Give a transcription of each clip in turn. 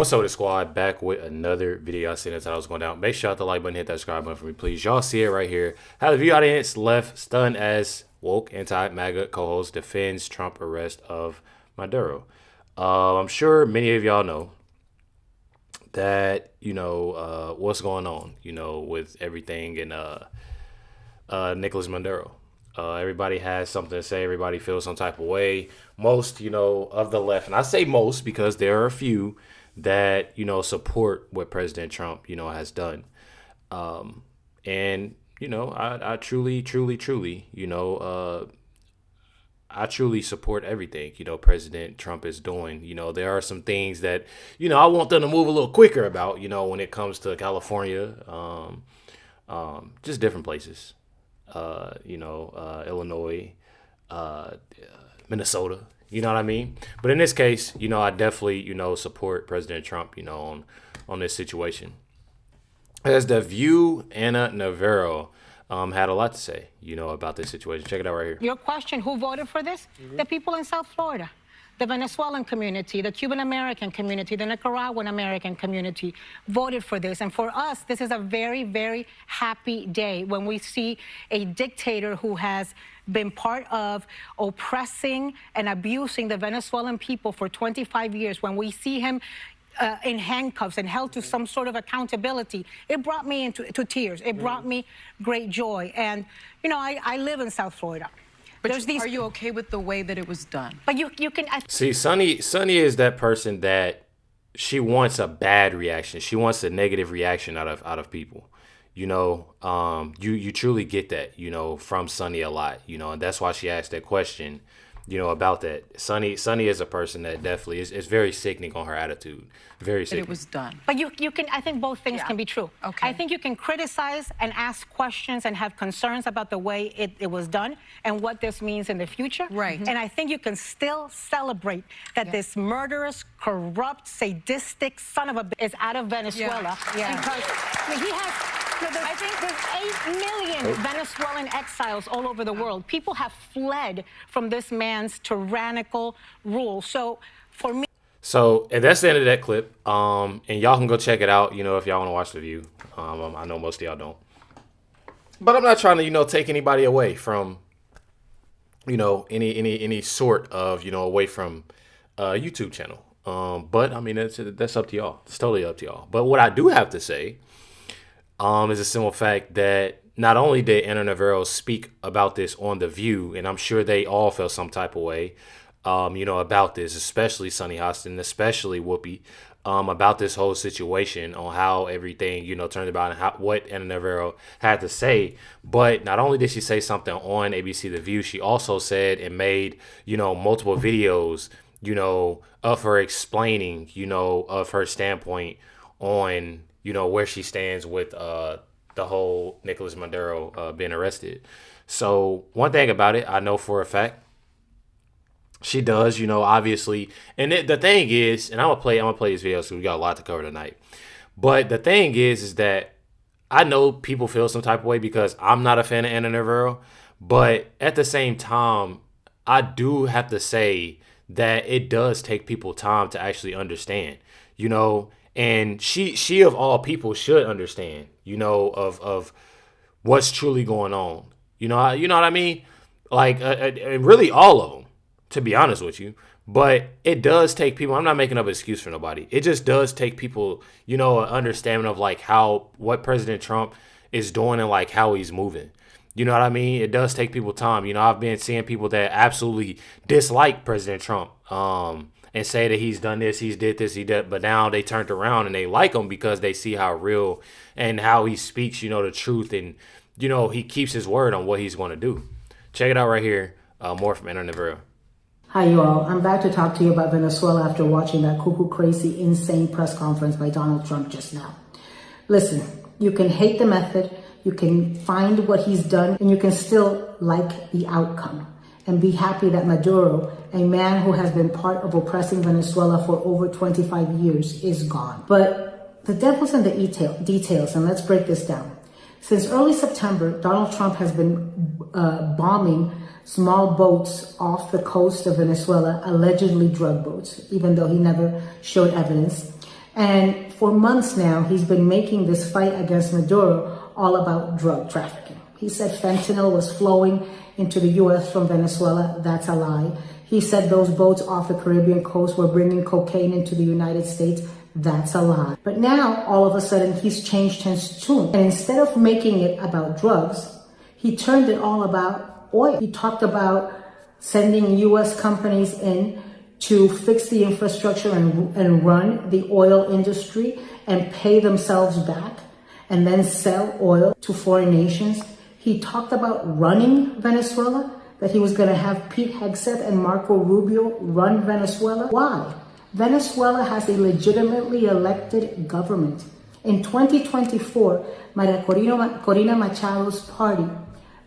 What's up with the squad? Back with another video. I seen that's how I was going down. Make sure you hit the like button, hit that subscribe button for me, please. Y'all see it right here. How the view audience left stunned as woke anti-MAGA co-host defends Trump arrest of Maduro. I'm sure many of y'all know that, what's going on, with everything in Nicolas Maduro. Everybody has something to say. Everybody feels some type of way. Most, of the left, and I say most because there are a few that, support what President Trump, has done. And, I truly, I truly support everything, President Trump is doing. There are some things that, I want them to move a little quicker about, when it comes to California, just different places, Illinois, Minnesota, you know what I mean? But in this case, I definitely, support President Trump, on this situation. As The View, Anna Navarro had a lot to say, about this situation. Check it out right here. Your question, who voted for this? The people in South Florida. The Venezuelan community, the Cuban American community, the Nicaraguan American community voted for this. And for us, this is a very, very happy day when we see a dictator who has been part of oppressing and abusing the Venezuelan people for 25 years. When we see him in handcuffs and held to some sort of accountability, it brought me to tears. It brought me great joy. And, I live in South Florida. But are you okay with the way that it was done? But you can see, Sunny is that person that she wants a bad reaction. She wants a negative reaction out of people. You truly get that, from Sunny a lot, and that's why she asked that question, about that. Sunny is a person that definitely is very sickening on her attitude. Very sickening. That it was done. But you can, I think both things can be true. Okay. I think you can criticize and ask questions and have concerns about the way it was done and what this means in the future. Right. And I think you can still celebrate that this murderous, corrupt, sadistic son of a bitch is out of Venezuela. Yeah. Because he has... I think there's 8 million Venezuelan exiles all over the world. People have fled from this man's tyrannical rule. So for me... So, and that's the end of that clip. And y'all can go check it out, if y'all want to watch The View. I know most of y'all don't. But I'm not trying to, take anybody away from, any sort of, away from a YouTube channel. But, I mean, that's up to y'all. It's totally up to y'all. But what I do have to say is a simple fact that not only did Anna Navarro speak about this on The View, and I'm sure they all felt some type of way, about this, especially Sunny Hostin, especially Whoopi, about this whole situation, on how everything, turned about, and what Anna Navarro had to say. But not only did she say something on ABC The View, she also said and made, multiple videos, of her explaining, of her standpoint on, where she stands with the whole Nicolas Maduro being arrested. So one thing about it, I know for a fact, she does, obviously. And the thing is, and I'm gonna play this video, so we got a lot to cover tonight. But the thing is that I know people feel some type of way because I'm not a fan of Anna Navarro. But at the same time, I do have to say that it does take people time to actually understand, and she of all people should understand, of what's truly going on. You know what I mean? Like, really all of them, to be honest with you. But it does take people, I'm not making up an excuse for nobody. It just does take people, an understanding of like what President Trump is doing and like how he's moving. You know what I mean? It does take people time. I've been seeing people that absolutely dislike President Trump, and say that he's done this, he's did this, he did, but now they turned around and they like him because they see how real and how he speaks, the truth, and, he keeps his word on what he's going to do. Check it out right here. More from Anna Navarro. Hi, you all. I'm back to talk to you about Venezuela after watching that cuckoo, crazy, insane press conference by Donald Trump just now. Listen, you can hate the method, you can find what he's done, and you can still like the outcome and be happy that Maduro, a man who has been part of oppressing Venezuela for over 25 years, is gone. But the devil's in the details, and let's break this down. Since early September, Donald Trump has been bombing small boats off the coast of Venezuela, allegedly drug boats, even though he never showed evidence. And for months now, he's been making this fight against Maduro all about drug trafficking. He said fentanyl was flowing into the U.S. from Venezuela. That's a lie. He said those boats off the Caribbean coast were bringing cocaine into the United States. That's a lie. But now, all of a sudden, he's changed his tune. And instead of making it about drugs, he turned it all about oil. He talked about sending U.S. companies in to fix the infrastructure and run the oil industry and pay themselves back and then sell oil to foreign nations. He talked about running Venezuela, that he was going to have Pete Hegseth and Marco Rubio run Venezuela. Why? Venezuela has a legitimately elected government. In 2024, Maria Corina Machado's party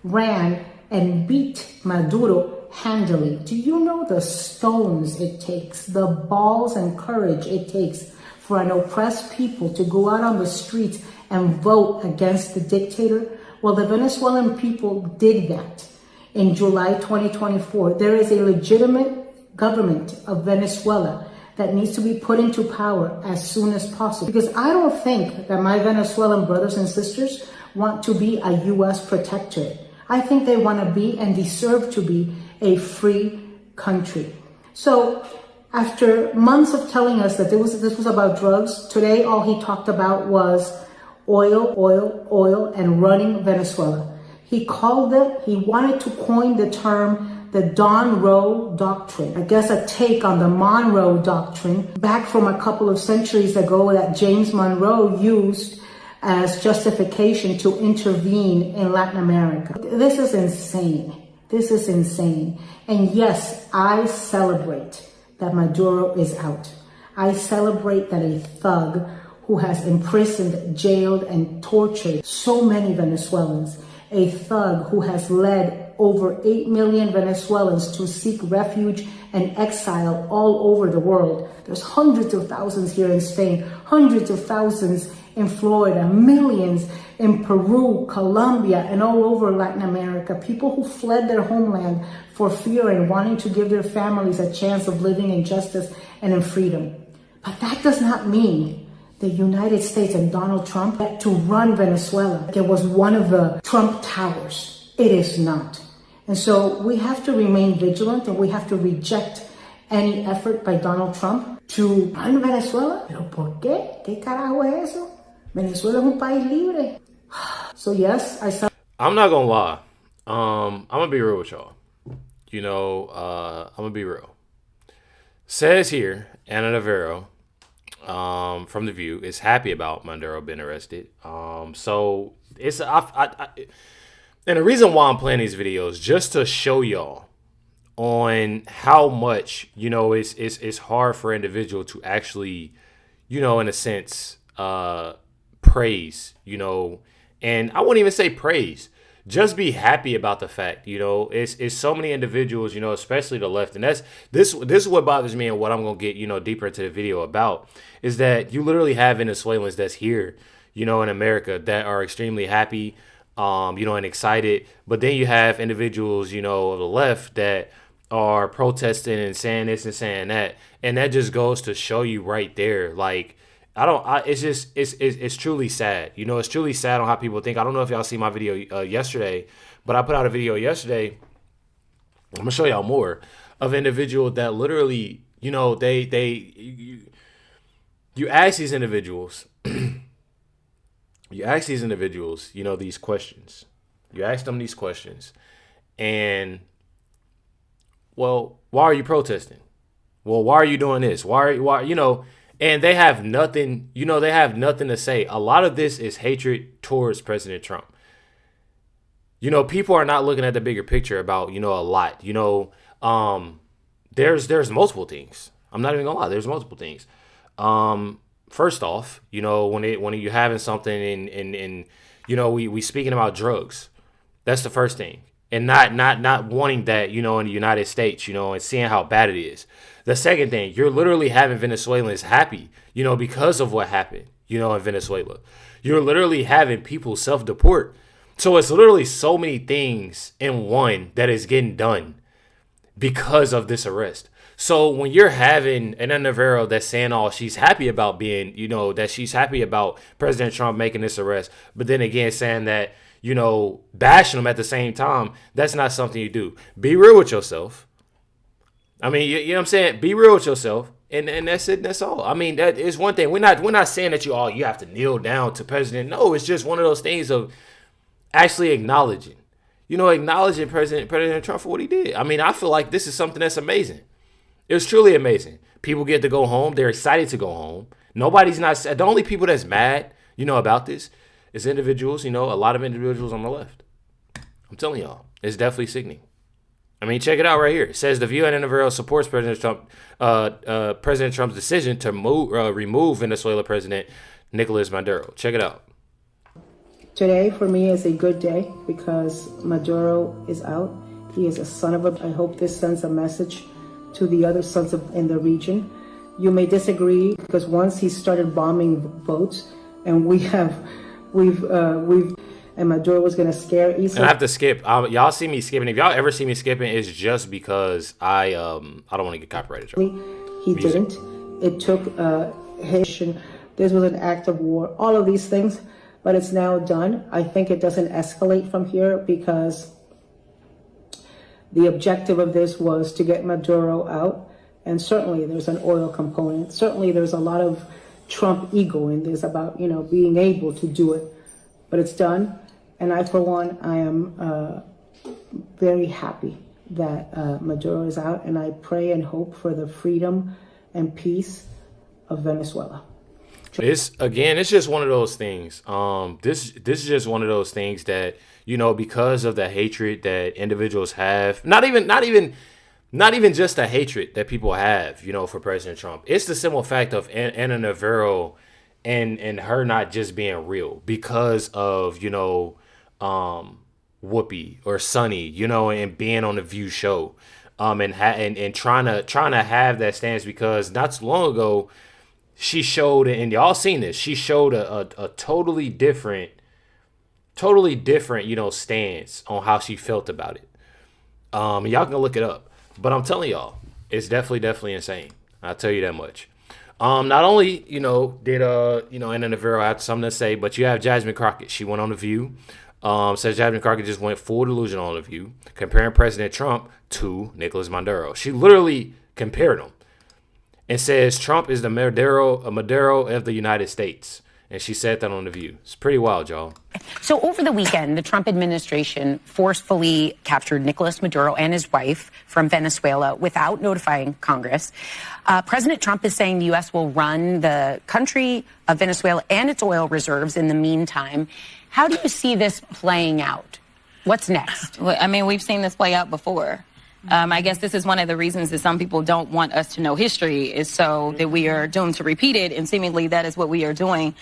ran and beat Maduro handily. Do you know the stones it takes, the balls and courage it takes for an oppressed people to go out on the streets and vote against the dictator? Well, the Venezuelan people did that in July 2024. There is a legitimate government of Venezuela that needs to be put into power as soon as possible. Because I don't think that my Venezuelan brothers and sisters want to be a U.S. protectorate. I think they want to be and deserve to be a free country. So after months of telling us that this was about drugs, today all he talked about was oil, oil, oil, and running Venezuela. He wanted to coin the term the Don Roe Doctrine. I guess a take on the Monroe Doctrine back from a couple of centuries ago that James Monroe used as justification to intervene in Latin America. This is insane. This is insane. And yes, I celebrate that Maduro is out. I celebrate that a thug who has imprisoned, jailed, and tortured so many Venezuelans, a thug who has led over 8 million Venezuelans to seek refuge and exile all over the world. There's hundreds of thousands here in Spain, hundreds of thousands in Florida, millions in Peru, Colombia, and all over Latin America. People who fled their homeland for fear and wanting to give their families a chance of living in justice and in freedom. But that does not mean the United States and Donald Trump had to run Venezuela. It was one of the Trump towers. It is not. And so we have to remain vigilant and we have to reject any effort by Donald Trump to run Venezuela. Pero ¿por qué? ¿Qué carajo es eso? Venezuela es un país libre. So yes, I'm not gonna lie. I'm gonna be real with y'all. I'm gonna be real. Says here, Anna Navarro, from The View, is happy about Maduro being arrested. So it's and the reason why I'm playing these videos just to show y'all on how much it's hard for an individual to actually, in a sense, praise, and I wouldn't even say praise, just be happy about the fact, it's so many individuals, especially the left. And this is what bothers me, and what I'm going to get, deeper into the video about, is that you literally have Venezuelans that's here, in America, that are extremely happy, and excited. But then you have individuals, of the left that are protesting and saying this and saying that. And that just goes to show you right there, like, it's truly sad. It's truly sad on how people think. I don't know if y'all see my video yesterday, but I put out a video yesterday. I'm gonna show y'all more of individual that literally, you ask these individuals, these questions. You ask them these questions, and well, why are you protesting? Well, why are you doing this? And they have nothing, they have nothing to say. A lot of this is hatred towards President Trump. People are not looking at the bigger picture about, a lot. There's multiple things. I'm not even gonna lie. There's multiple things. First off, when you're having something and we speaking about drugs, that's the first thing. And not wanting that, in the United States, and seeing how bad it is. The second thing, you're literally having Venezuelans happy, because of what happened, in Venezuela. You're literally having people self-deport. So it's literally so many things in one that is getting done because of this arrest. So when you're having an Navarro that's saying, "Oh, she's happy about being, that she's happy about President Trump making this arrest," but then again saying that, bashing him at the same time, that's not something you do. Be real with yourself. I mean, you know what I'm saying? Be real with yourself, and that's it. That's all. I mean, that is one thing. We're not saying that you have to kneel down to President. No, it's just one of those things of actually acknowledging President Trump for what he did. I mean, I feel like this is something that's amazing. It was truly amazing. People get to go home. They're excited to go home. Nobody's not. The only people that's mad, about this is individuals, a lot of individuals on the left. I'm telling y'all, it's definitely sickening. I mean, check it out right here. It says the View and Navarro supports President Trump's decision to remove Venezuela President Nicolas Maduro. Check it out. Today, for me, is a good day because Maduro is out. He is a son of a... I hope this sends a message to the other sons in the region. You may disagree because once he started bombing boats, and and Maduro was going to scare easily. And I have to skip. Y'all see me skipping. If y'all ever see me skipping, it's just because I don't want to get copyrighted. He didn't. It took Haitian. This was an act of war. All of these things, but it's now done. I think it doesn't escalate from here because the objective of this was to get Maduro out. And certainly there's an oil component. Certainly there's a lot of Trump ego in this about, being able to do it. But it's done. And I, for one, I am very happy that Maduro is out. And I pray and hope for the freedom and peace of Venezuela. It's just one of those things. This is just one of those things that, because of the hatred that individuals have, not even just the hatred that people have, for President Trump. It's the simple fact of Anna Navarro and her not just being real because of, Whoopi or Sonny, and being on the View show, and trying to have that stance because not too long ago, she showed, and y'all seen this, she showed a totally different, stance on how she felt about it. Y'all can look it up. But I'm telling y'all, it's definitely insane. I'll tell you that much. Not only, did, Anna Navarro have something to say, but you have Jasmine Crockett. She went on The View. Says Jasmine Crockett just went full delusion on The View, comparing President Trump to Nicolas Maduro. She literally compared him. And says Trump is the Maduro of the United States. And she said that on The View. It's pretty wild, y'all. So over the weekend, the Trump administration forcefully captured Nicolas Maduro and his wife from Venezuela without notifying Congress. President Trump is saying the U.S. will run the country of Venezuela and its oil reserves in the meantime. How do you see this playing out? What's next? Well, I mean, we've seen this play out before. I guess this is one of the reasons that some people don't want us to know history is so that we are doomed to repeat it, and seemingly that is what we are doing.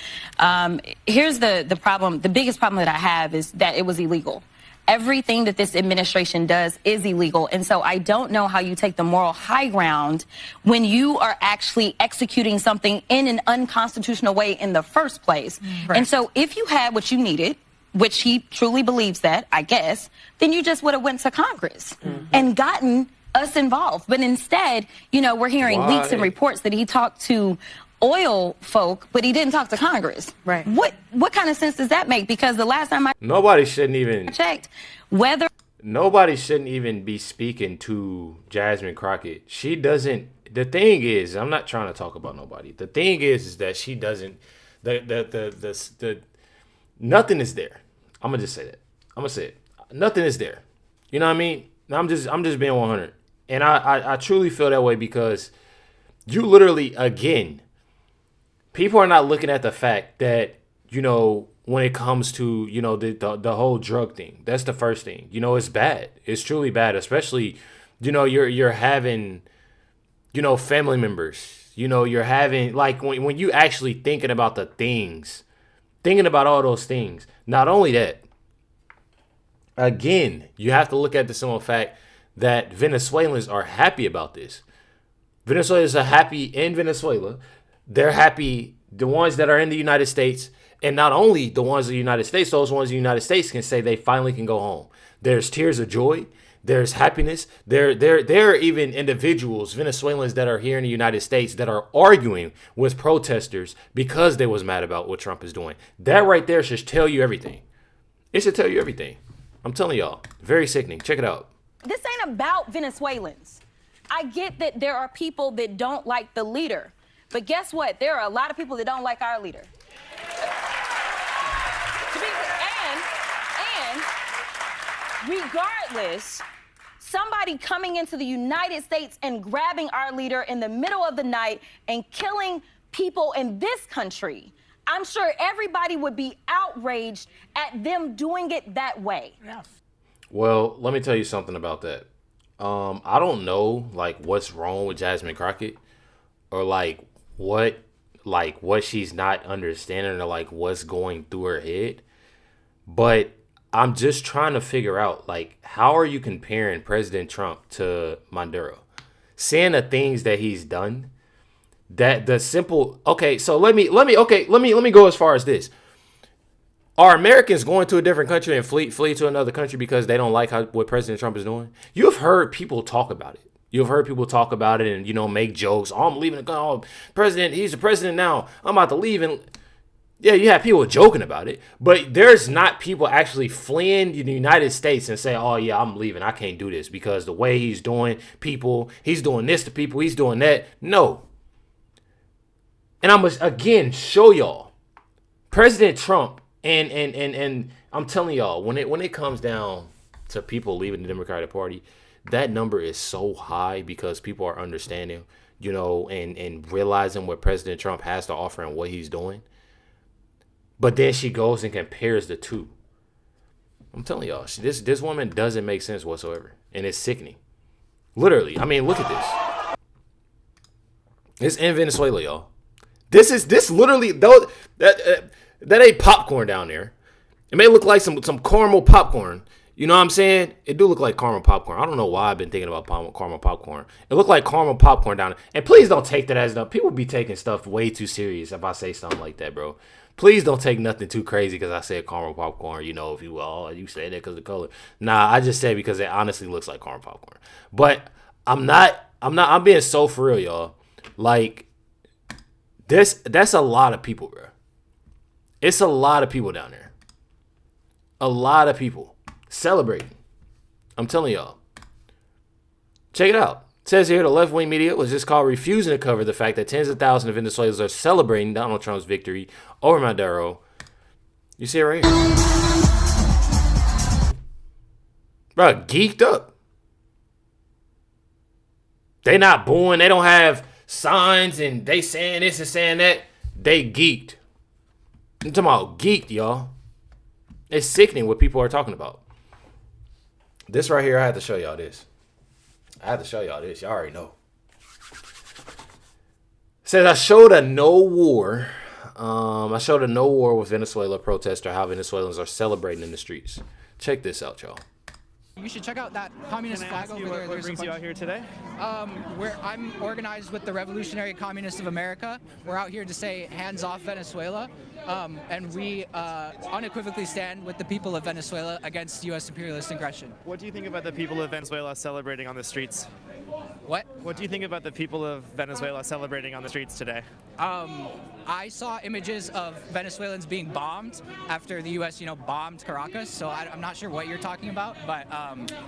Here's the problem. The biggest problem that I have is that it was illegal. Everything that this administration does is illegal, and so I don't know how you take the moral high ground when you are actually executing something in an unconstitutional way in the first place. Right. And so if you had what you needed, which he truly believes that, I guess, then you just would have went to Congress and gotten us involved. But instead, we're hearing leaks and reports that he talked to oil folk, but he didn't talk to Congress. Right. What kind of sense does that make? Because the last time nobody shouldn't even checked nobody shouldn't even be speaking to Jasmine Crockett. She doesn't. The thing is, I'm not trying to talk about nobody. The thing is that she doesn't. The nothing is there. I'm gonna just say that. I'm gonna say it. Nothing is there. You know what I mean? I'm just being 100, and I truly feel that way because you literally, again, people are not looking at the fact that when it comes to the whole drug thing. That's the first thing. It's bad. It's truly bad, especially you're having family members. You're having like when you actually thinking about the things. Thinking about all those things. Not only that, again, you have to look at the simple fact that Venezuelans are happy about this. Venezuelans are happy in Venezuela. They're happy, the ones that are in the United States, and not only the ones in the United States, those ones in the United States can say they finally can go home. There's tears of joy. There's happiness. There are even individuals, Venezuelans that are here in the United States that are arguing with protesters because they was mad about what Trump is doing. That right there should tell you everything. It should tell you everything. I'm telling y'all, very sickening. Check it out. This ain't about Venezuelans. I get that there are people that don't like the leader, but guess what? There are a lot of people that don't like our leader. And regardless, somebody coming into the United States and grabbing our leader in the middle of the night and killing people in this country, I'm sure everybody would be outraged at them doing it that way. Yes. Well, let me tell you something about that. I don't know like what's wrong with Jasmine Crockett or like what she's not understanding or like what's going through her head. But I'm just trying to figure out like how are you comparing President Trump to Maduro? Seeing the things that he's done, that the simple so let me go as far as this. Are Americans going to a different country and flee to another country because they don't like what President Trump is doing? You've heard people talk about it. You've heard people talk about it and, make jokes. Oh, I'm leaving. Oh, president, he's the president now. I'm about to leave. And yeah, you have people joking about it. But there's not people actually fleeing the United States and say, oh, yeah, I'm leaving. I can't do this because the way he's doing people, he's doing this to people, he's doing that. No. And I must, again, show y'all. President Trump, and I'm telling y'all, when it comes down to people leaving the Democratic Party, that number is so high because people are understanding, and realizing what President Trump has to offer and what he's doing. But then she goes and compares the two. I'm telling y'all, this woman doesn't make sense whatsoever, and it's sickening. Literally, I mean, look at this. It's in Venezuela, y'all. This literally though that ain't popcorn down there. It may look like some caramel popcorn. You know what I'm saying? It do look like caramel popcorn. I don't know why I've been thinking about caramel popcorn. It looked like caramel popcorn down there. And please don't take that as enough. People be taking stuff way too serious if I say something like that, bro. Please don't take nothing too crazy because I said caramel popcorn. If you say that because of the color. Nah, I just say because it honestly looks like caramel popcorn. But I'm being so for real, y'all. Like, that's a lot of people, bro. It's a lot of people down there. A lot of people celebrating. I'm telling y'all. Check it out. It says here the left-wing media was just called refusing to cover the fact that tens of thousands of Venezuelans are celebrating Donald Trump's victory over Maduro. You see it right here. Bro, geeked up. They not booing. They don't have signs and they saying this and saying that. They geeked. I'm talking about geeked, y'all. It's sickening what people are talking about. This right here, I had to show y'all this. Y'all already know. It says I showed a no war with Venezuela protester, how Venezuelans are celebrating in the streets. Check this out, y'all. You should check out that communist flag over there. What brings you out here today? I'm organized with the Revolutionary Communists of America. We're out here to say hands off Venezuela, and we unequivocally stand with the people of Venezuela against U.S. imperialist aggression. What do you think about the people of Venezuela celebrating on the streets? What? What do you think about the people of Venezuela celebrating on the streets today? I saw images of Venezuelans being bombed after the U.S. bombed Caracas, so I'm not sure what you're talking about, but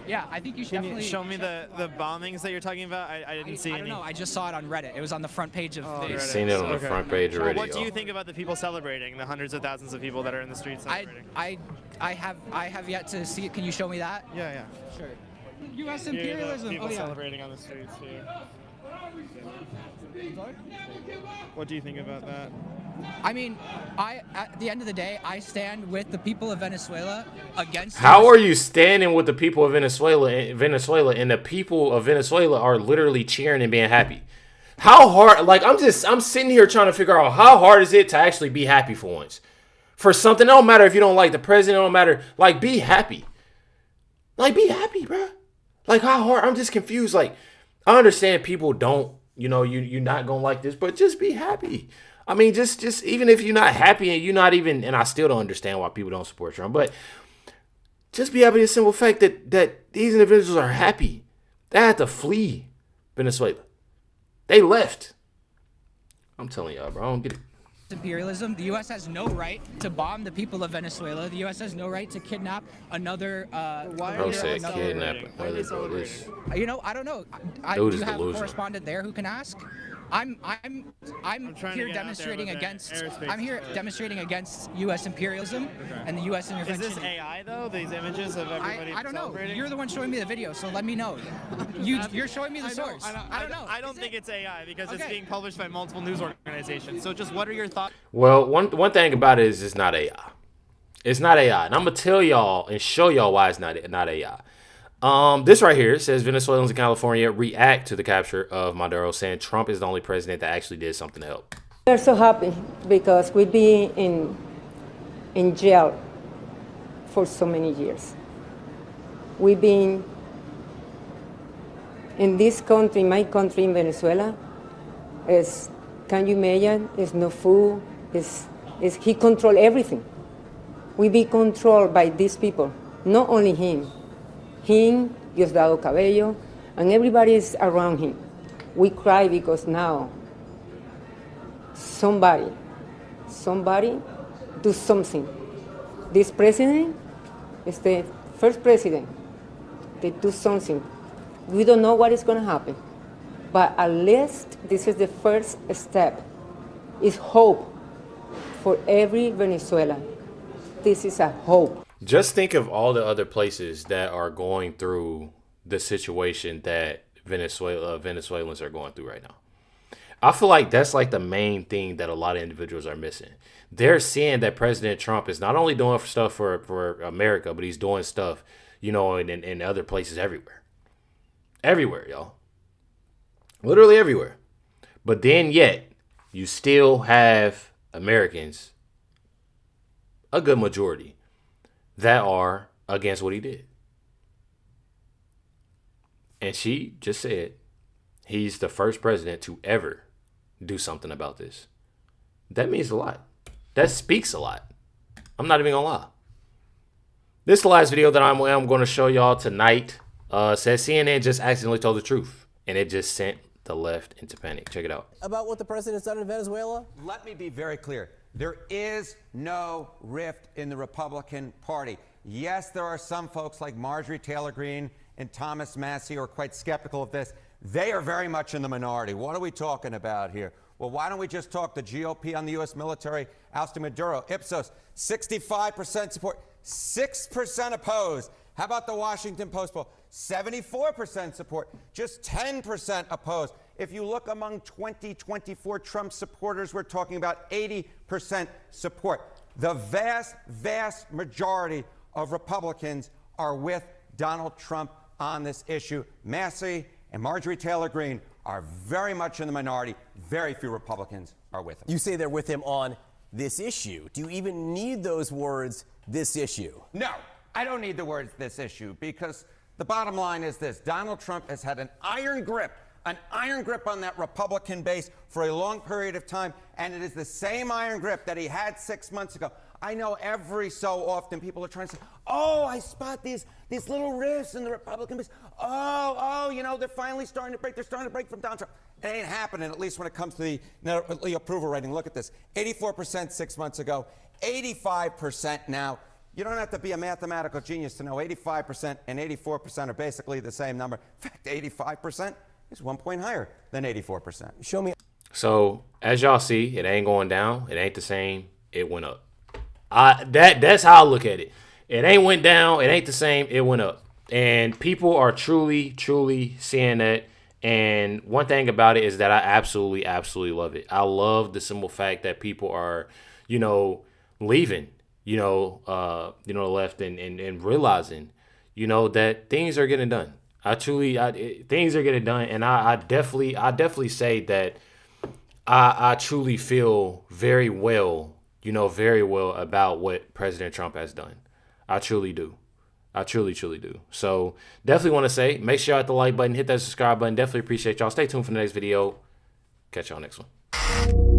yeah, I think you should definitely... Can you show me the bombings that you're talking about? I didn't see any. I don't know, I just saw it on Reddit. It was on the front page of the... You've seen it on the front page already. What do you think about the people celebrating, the hundreds of thousands of people that are in the streets celebrating? I have yet to see it. Can you show me that? Yeah. Sure. U.S. imperialism. People celebrating on the streets here. What do you think about that? I mean, at the end of the day, I stand with the people of Venezuela against... How are you standing with the people of Venezuela and the people of Venezuela are literally cheering and being happy? How hard, like, I'm sitting here trying to figure out how hard is it to actually be happy for once? For something, it don't matter if you don't like the president, it don't matter, like, be happy. Like, be happy, bro. Like, how hard, I'm just confused, like, I understand people don't, you're not gonna like this, but just be happy. I mean, just even if you're not happy and you're not even, and I still don't understand why people don't support Trump, but just be happy with the simple fact that these individuals are happy. They had to flee Venezuela. They left. I'm telling y'all, bro, I don't get it. Imperialism. The U.S. has no right to bomb the people of Venezuela. The U.S. has no right to kidnap another. Don't say kidnapping. You know, I don't know. Dude Do is you have a delusional. correspondent there who can ask? I'm here demonstrating against. I'm here demonstrating against U.S. imperialism and the U.S. intervention. Is this AI though? These images of everybody I don't know. celebrating? You're the one showing me the video, so let me know. You're showing me the source. I don't know. I don't think it's AI because it's being published by multiple news organizations. So just what are your thoughts? Well, one thing about it is it's not AI. It's not AI. And I'm going to tell y'all and show y'all why it's not AI. This right here says Venezuelans in California react to the capture of Maduro, saying Trump is the only president that actually did something to help. We're so happy because we've been in jail for so many years. We've been in this country, my country in Venezuela, can you imagine, there's no food, he controls everything. We be controlled by these people, not only him, Diosdado Cabello, and everybody is around him. We cry because now somebody do something. This president is the first president. They do something. We don't know what is going to happen, but at least this is the first step. It's hope for every Venezuelan. This is a hope. Just think of all the other places that are going through the situation that Venezuelans are going through right now. I feel like that's like the main thing that a lot of individuals are missing. They're seeing that President Trump is not only doing stuff for America, but he's doing stuff, you know, in other places everywhere. Everywhere, y'all. Literally everywhere. But then yet, you still have Americans, a good majority, that are against what he did. And she just said he's the first president to ever do something about this. That means a lot. That speaks a lot. I'm not even gonna lie. This last video that I'm going to show y'all tonight says CNN just accidentally told the truth, and it just sent the left into panic. Check it out. About what the president's done in Venezuela? Let me be very clear. There is no rift in the Republican Party. Yes, there are some folks like Marjorie Taylor Greene and Thomas Massie who are quite skeptical of this. They are very much in the minority. What are we talking about here? Well, why don't we just talk the GOP on the U.S. military ousting Maduro? Ipsos, 65% support, 6% opposed. How about the Washington Post poll? 74% support, just 10% opposed. If you look among 2024 Trump supporters, we're talking about 80% support. The vast, vast majority of Republicans are with Donald Trump on this issue. Massey and Marjorie Taylor Greene are very much in the minority. Very few Republicans are with him. You say they're with him on this issue. Do you even need those words, this issue? No, I don't need the words this issue, because the bottom line is this. Donald Trump has had an iron grip on that Republican base for a long period of time, and it is the same iron grip that he had 6 months ago. I know every so often people are trying to say, oh, I spot these little rifts in the Republican base. Oh, you know, they're finally starting to break. They're starting to break from Donald Trump. It ain't happening, at least when it comes to the approval rating. Look at this. 84% 6 months ago, 85% now. You don't have to be a mathematical genius to know 85% and 84% are basically the same number. In fact, 85% is 1 point higher than 84%. Show me. So, as y'all see, it ain't going down. It ain't the same. It went up. That's how I look at it. It ain't went down. It ain't the same. It went up. And people are truly, truly seeing that. And one thing about it is that I absolutely, absolutely love it. I love the simple fact that people are, you know, leaving, the left and realizing, that things are getting done. Things are getting done. And I definitely say that I truly feel very well about what President Trump has done. I truly do. I truly, truly do. So definitely want to say, make sure you hit the like button, hit that subscribe button. Definitely appreciate y'all. Stay tuned for the next video. Catch y'all next one.